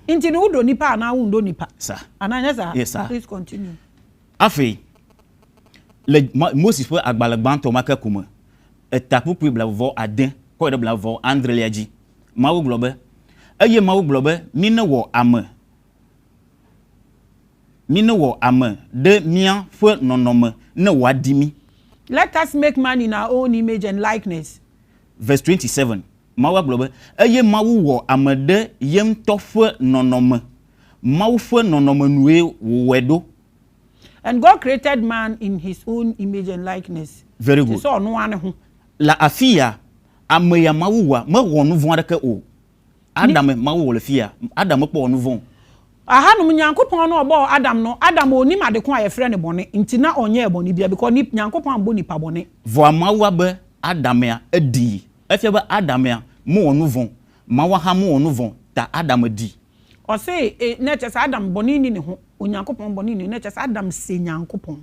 Inti no do nipa na wo ndo nipa. Sir. Ananya sir. Yes, sir. Please continue. Afi le Moses fo agbalagban to maka kuma. Etapu pu bla vo aden ko de bla vo Andre liaji. Mawu globe. Eye mawu globe mi ne wo ame. Mi ne wo ame de mia fo nonome ne wadimi. Let us make man in our own image and likeness. Verse 27. Mawu globe. Eye mawu wo ame de yem to fo nonome. Mawu fo nonome nuwe wedo. And God created man in his own image and likeness. Very good. So no one La afia ame ya mawu wa me wo nu von adake o. Adam mawu wo le fia. Adam po nu von. Aha no Nyankopon no obo Adam no. Adam oni ma de ko aye frɛ ne bɔne. Nti na onye bɔne bia because ni Nyankopon ambo nipa bɔne. Vo mawu abe Adam ya edi. Efia be Adam ya mo nu von. Mawu ha mo nu von ta Adam di. O say na chese Adam bɔne ni ne ho. Onyankopon bɔne ni na chese Adam se Nyankopon.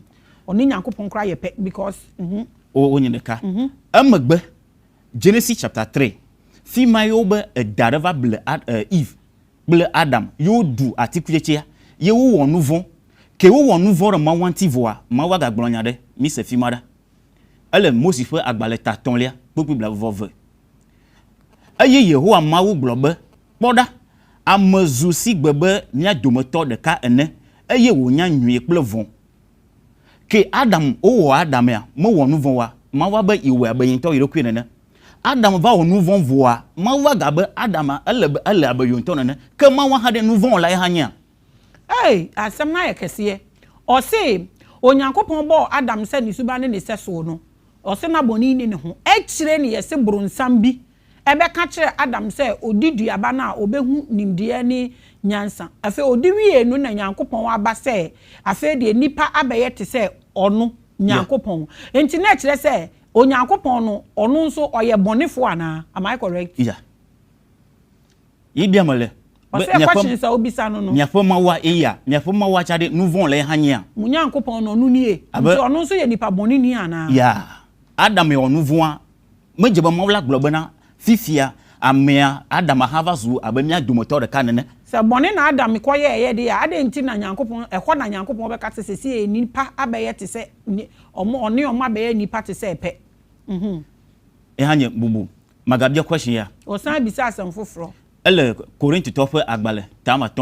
Oni Nyankopon kra ye pe because o nyineka. Amagbe Genesis chapter 3. Fima yo be dareva ble Eve. Ble Adam yo du atikuchia ye wo wonu von ke wo wonu von ma wanti voa ma wa gagblonya de mi se fima da ele Moses fe agbale taton lia popu bla vove aye Yehowa ma wo globe poda amezu si gbebe nya dometo de ka ene aye wo nya nwie ple von ke Adam o wo Adam ya mo wonu von wa ma wa be iwe abayinto yirokwe nene Adam va au nouveau voix. Ma wa gabe Adam elle abayonto nene. Que ma wa hade nouveau la hanya. Hey, asem na yekese. O se Onyankopon bo Adam se ni suba ne ne seso no. O se na boni ni ne ho. E kire ne yese bronsam bi. Ebe ka kire Adam se odidua ba na obehu nimdie ni nyansa. Afi odi wie no na Nyankopon aba se afi de nipa abaye te se ono Nyankopon. Enti na kire se Onyankopon no ono nso oye bonefo ana. Am I correct? Yeah. Yibia mole. Questions are obisa no no. Nyafo ma wa eya, nyafo ma wa chade nouvon le hanya. Munyankopon no nie. Nti ono nso ye nipa boni ni ana. Yeah. Adam e onouvon mejeba ma wla globe na fifia amea Adam hava zu abamia dumoto de kanene. Se boni na Adam ko ye de ya ade nti na Nyankopon ekwo na Nyankopon be ka se se nipa abaye te se omo oni omo abaye nipa te se pe. Hanye bubu. Magabia question ya. O san bisa asem foforo. Elle Corinth tofe agbale tamaton